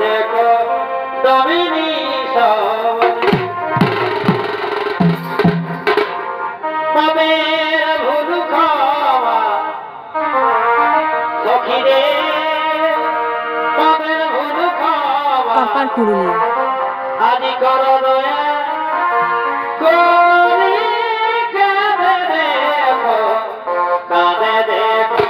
দেখো দামিনী পাপের ভুল খাওয়া সখী রে পাপের ভুল খাওয়া পাপার পুরুলিয়া আদি কর দয়া করি কাঁদে দেখো কাঁদে দেখো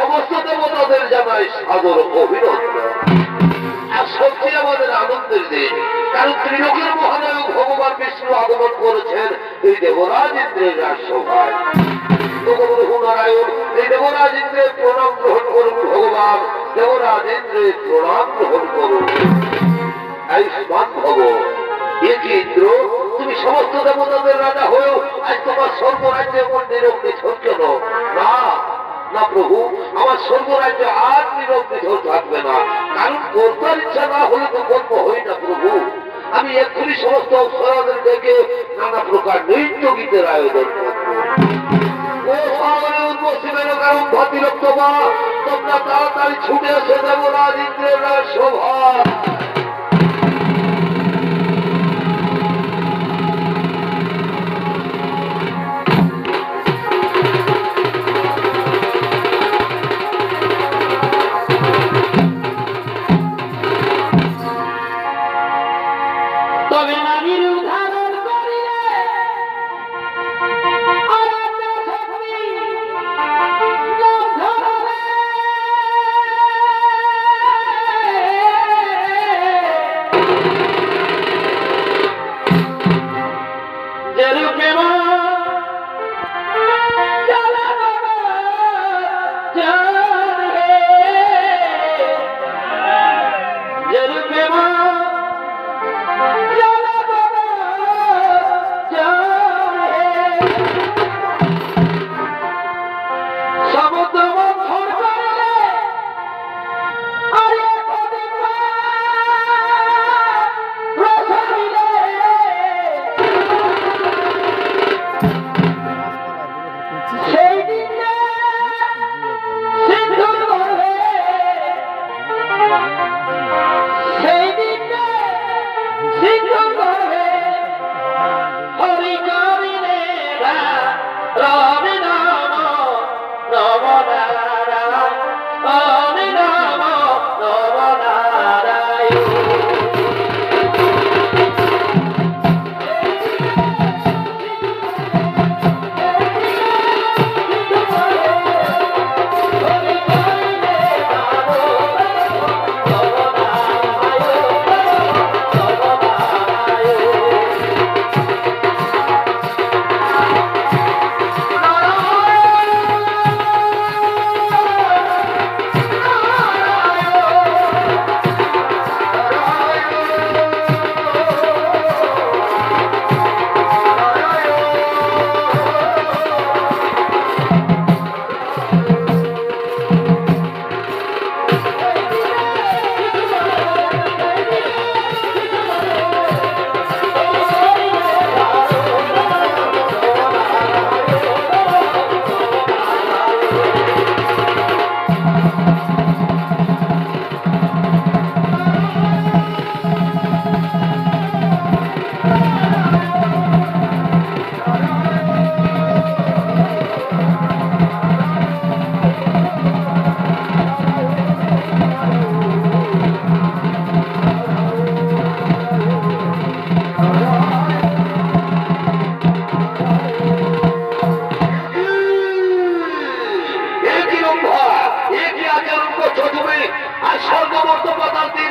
সমস্ত দেবতাদের জানাই সাদর অভিনন্দন। আর সত্যি আমাদের আনন্দের দিন, কারণ ত্রিলোকের মহানায়ক ভগবান বিষ্ণু আগমন করেছেন এই দেবরাজ ইন্দ্রের রাজসভায়। নারায়ণ এই দেবরাজ ইন্দ্রের প্রণাম গ্রহণ করুন। ভগবান দেবরাজ ইন্দ্রের প্রণাম গ্রহণ করুন। আয়ুষ্মান ভব। ইন্দ্র, তুমি সমস্ত দেবতাদের রাজা হয়েও আজ তোমার স্বর্গরাজ্যের উপর নীরব নিছর কেন? না না প্রভু, আমার স্বর্গরাজ্য আর নীরব নিছর থাকবে না, কারণ কর্তার ইচ্ছা না হলে তো কর্ম হই না প্রভু। আমি এক্ষুনি সমস্ত অপ্সরাদের থেকে নানা প্রকার নৃত্য গীতের আয়োজন করবো। কারণ ভাতিরক্ত মা, তোমরা তাড়াতাড়ি ছুটে এসে দেবরাজ ইন্দ্রের রাজসভা।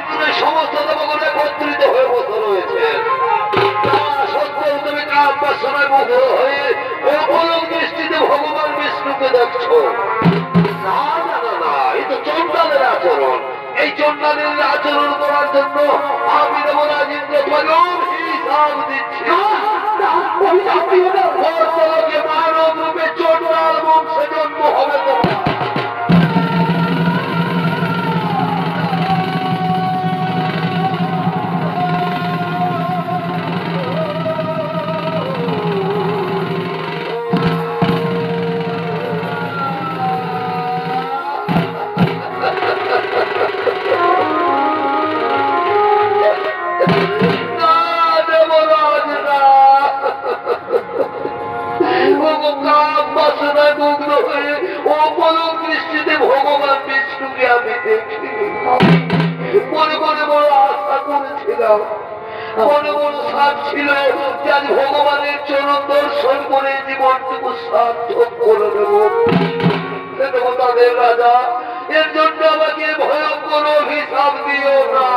ইন্দ্র সমস্ত দেবগণ একত্রিত হয়ে বসে রয়েছেন। সত্ত্বেও তুমি কাম বাসনায় মুগ্ধ হয়ে অপলক দৃষ্টিতে ভগবান বিষ্ণুকে দেখছো। না না না না, এই তো চন্ডালের আচরণ। এই চন্ডালের আচরণ করার জন্য আমি দেবরাজ ইন্দ্র হিসাব দিচ্ছি। মানব রূপে চন্ডাল বংশে জন্ম হবে তোমার। ভগবান বিষ্ণুকে আমি দেখি মনে মনে বড় আশা করেছিলাম, মনে মনে সাপ ছিল যে আজ ভগবানের চরণ দর্শন করে জীবনটুকু সার্থক করে দেব। তাদের রাজা, এর জন্য আমাকে ভয়ঙ্কর অভিশাপ দিও না।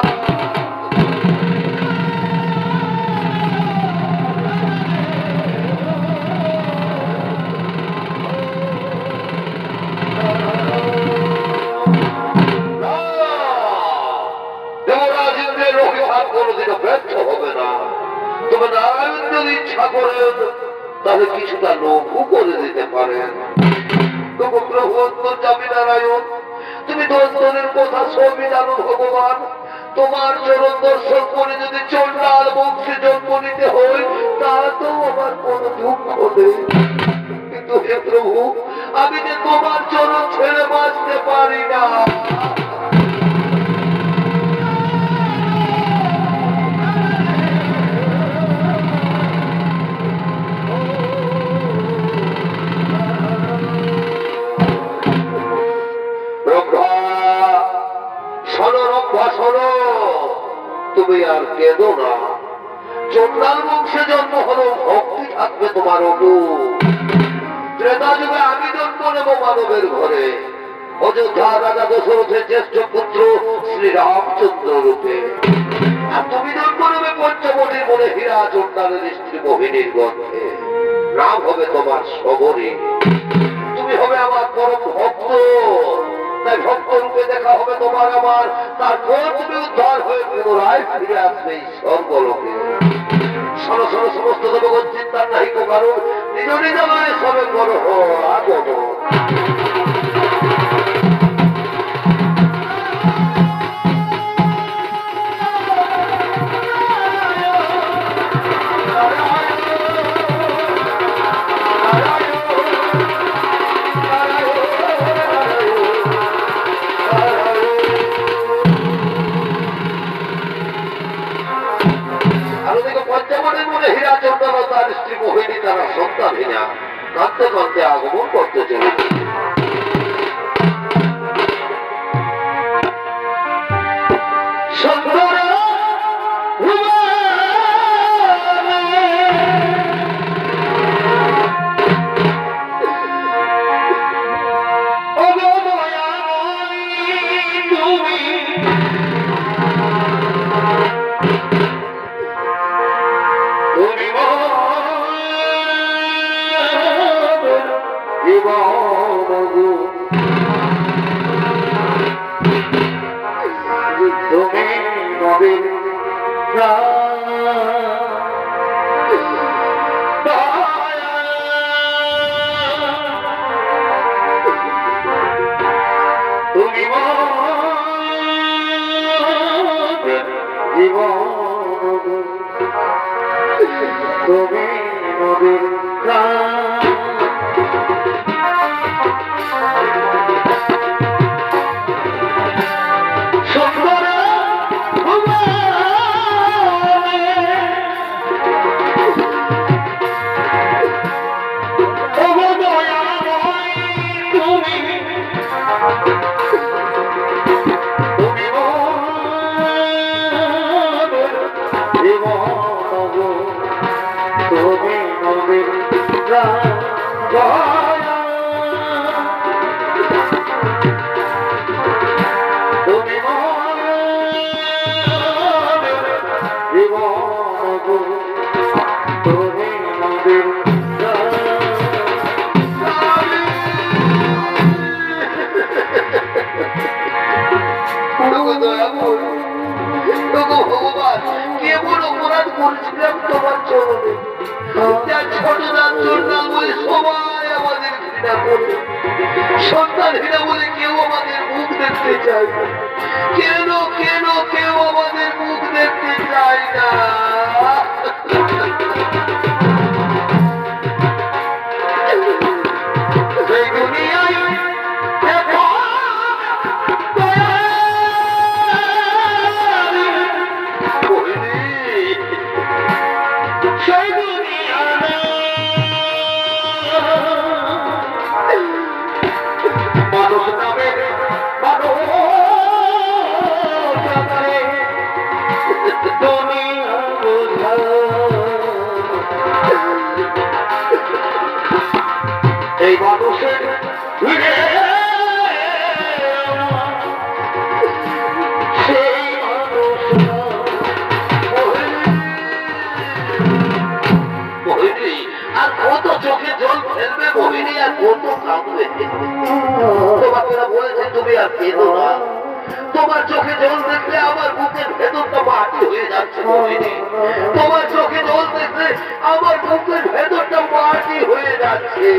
ব্যর্থ হবে না। তবে নারায়ণ যদি ইচ্ছা করেন তাহলে কিছুটা লঘু করে দিতে পারেন। তবু প্রভু অন্তর্যামী নারায়ণ, তুমি দর্শনের কথা সবই জানো ভগবান। তোমার চরণ দর্শন করে যদি চন্ডাল বংশে জন্ম নিতে হয় তা তো আমার কোনো দুঃখ নেই। কিন্তু হে প্রভু, আমি যে তোমার চরণ ছেড়ে বাঁচতে পারি না। তুমি আর কেঁদো না। চন্ডাল বংশে জন্ম হলো, ভক্তি থাকবে তোমার অনু। ত্রেতা যুগে আমি জন্ম নেব মানবের ঘরে, অযোধ্যা রাজা দশরথের জ্যেষ্ঠ পুত্র শ্রী রামচন্দ্র রূপে। আর তুমি জন্ম নেবে পঞ্চবটির মনে হীরা চন্ডালের স্ত্রী মোহিনীর গর্ভে। নাম হবে তোমার সবরী। তুমি হবে আমার পরম ভক্ত, তাই ভক্ত রূপে দেখা হবে তোমার আমার। তারপর তুমি উদ্ধার হয়ে পুনরায় ফিরে আসবে এই স্বর্গলোকে। শোনো শোনো, সমস্ত দেবগণ চিন্তার নাহি তো কারণ, নিজ নিজ নয় সবে করো আগমন। হীরা চন্দ্র তার স্ত্রী মোহিনী তারা সন্তানহীনা কাঁদতে কাঁদতে আগমন করতে চলেছে। তুমি তোকে দয়া করো, তোকে ভগবান কেমন অপরাধ করেছিলাম তোমার চরণে, যার ছোট দান চোরটা বলে সবাই আমাদের ঘৃণা করে, সন্তানহীনা বলে কেউ আমাদের মুখ দেখতে চায় না। কেন কেন কেউ আমাদের মুখ দেখতে চায় না? এই দুনিয়ায় দেখো সেই দুনিয়ায় মানুষ নামে মানুষ এই মানুষের সেই মানুষ মোহিনী আর কত চোখে জল ফেলবে, মোহিনী আর কত কাঁদবে। তোমাকে বলেছে তুমি আর কেঁদো না, তোমার চোখে জল দেখলে আমার বুকের ভেতরটা মাটি হয়ে যাচ্ছে মোহিনী, তোমার চোখে জল দেখলে আমার বুকের ভেতরটা মাটি হয়ে যাচ্ছে।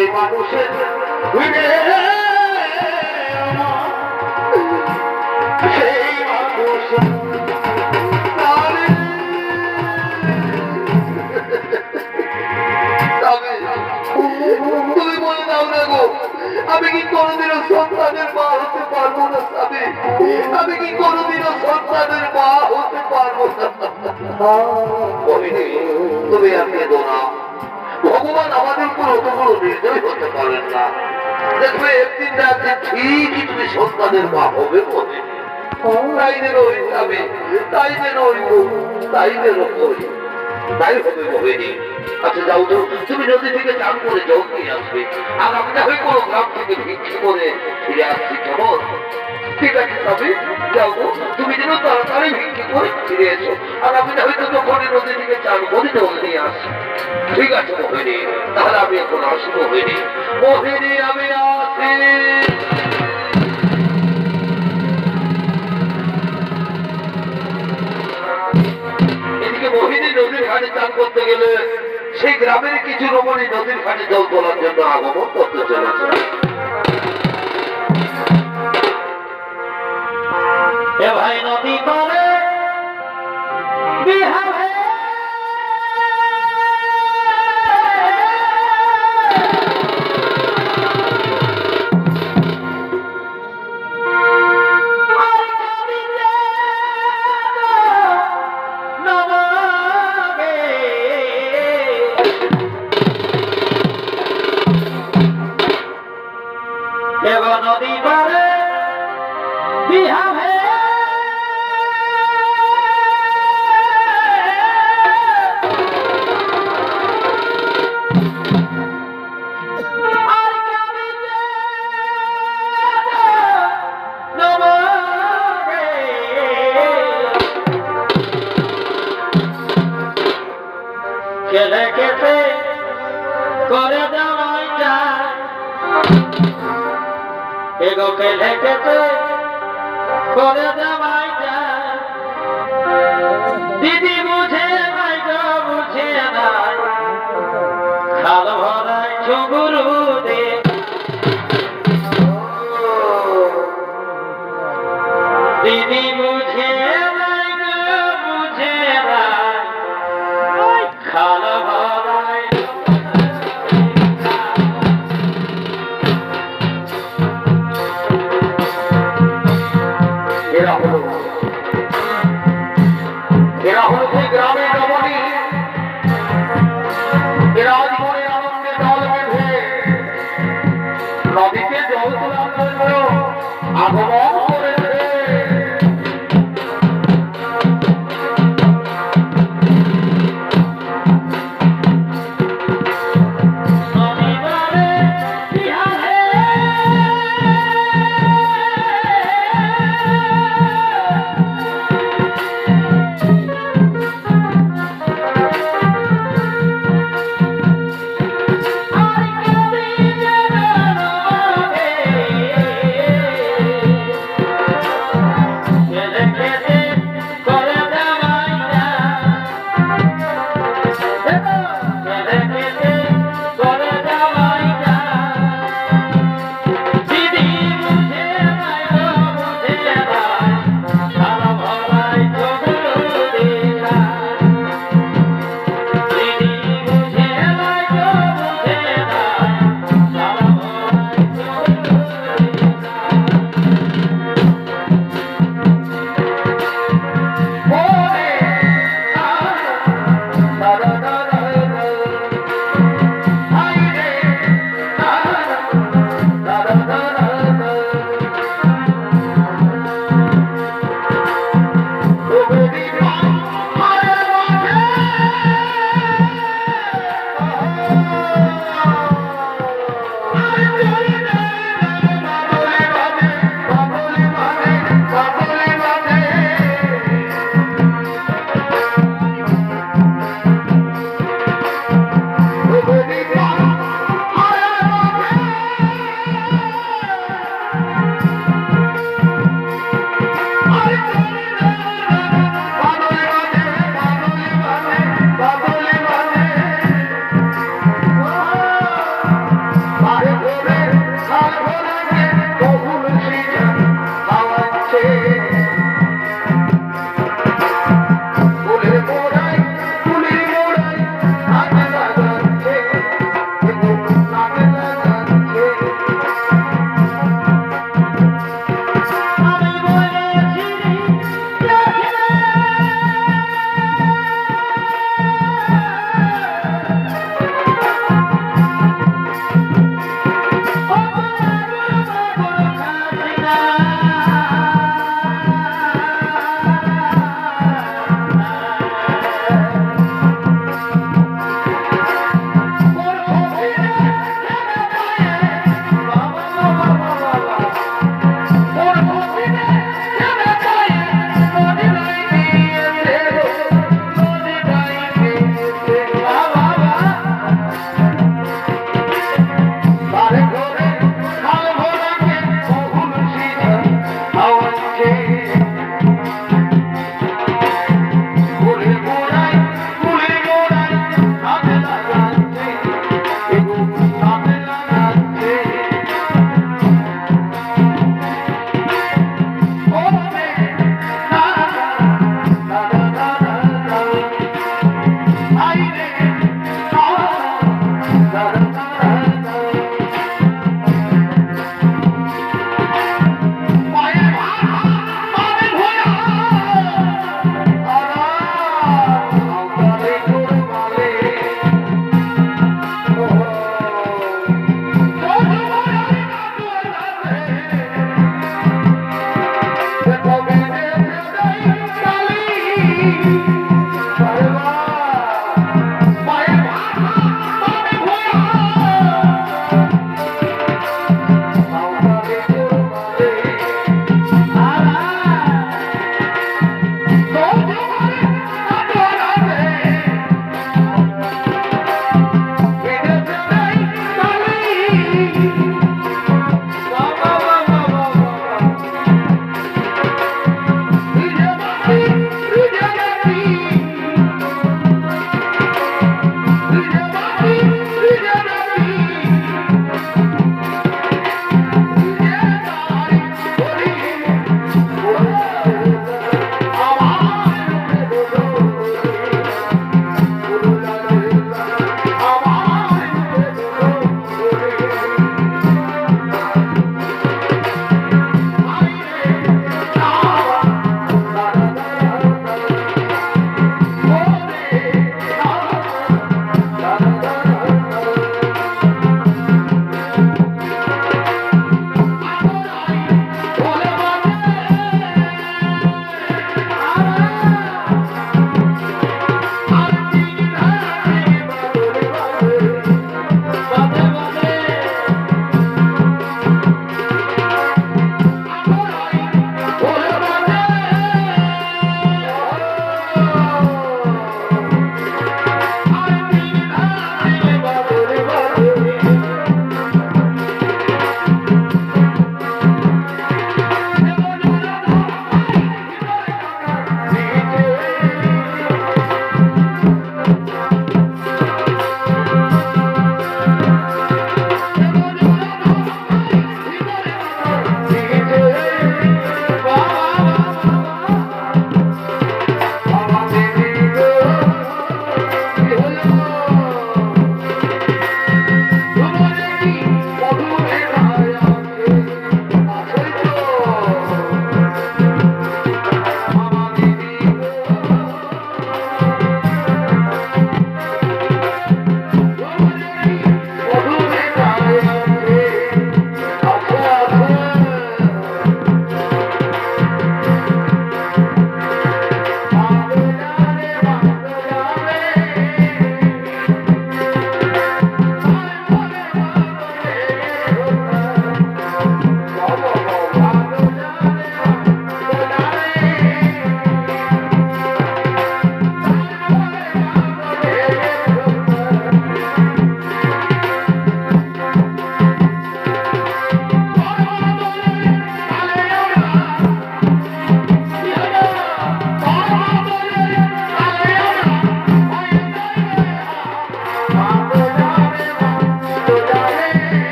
এই মানুষের সেই মানুষ তুমি বলে দাও না গো, আমি কি কোনোদিনও সন্তানের মা হতে পারবো না স্বামী, আমি কি কোনোদিনও সন্তানের মা হতে পারবো না। তুমি আর কেঁদো না, ভগবান আমাদের উপর অত বড় নির্দয় হতে পারেন না। দেখবে একদিন না একদিন ঠিকই তুমি সন্তানের মা হবে বলে, তাই যেন ওই যাবে, তাই যেন ওই তাই যেন ওই তাই হবে মোহিনী। আচ্ছা যাও তো, তুমি নদী থেকে চান করে জল নিয়ে আসবে, আর আমি না হয় কোনো গ্রাম থেকে ভিক্ষে করে ফিরে আসছি কেমন? ঠিক আছে স্বামী, যাও তো, তুমি যেন তাড়াতাড়ি ভিক্ষে করে ফিরে এসো, আর আমি না হয়তো তখন নদী থেকে চান করে জল নিয়ে আসছি। ঠিক আছে মোহিনী, তাহলে আমি এখন আসি মোহিনী। মোহিনী আমি আসি। এদিকে মোহিনী নদীর ঘাটে চান করতে গেলে সেই গ্রামের কিছু রমণী নদীর ঘাটে জল তোলার জন্য আগমন করতে চলেছে। ভাই নদী পারে বিহারে নদী পারে বিহারে খেলে খেতে করে দেওয়াই যায়, এগো খেলে খেতে করে দেওয়াই যায়। দিদি বুঝে নাই গো বুঝে নাই, খাল ভরাই গুরু দে দিদি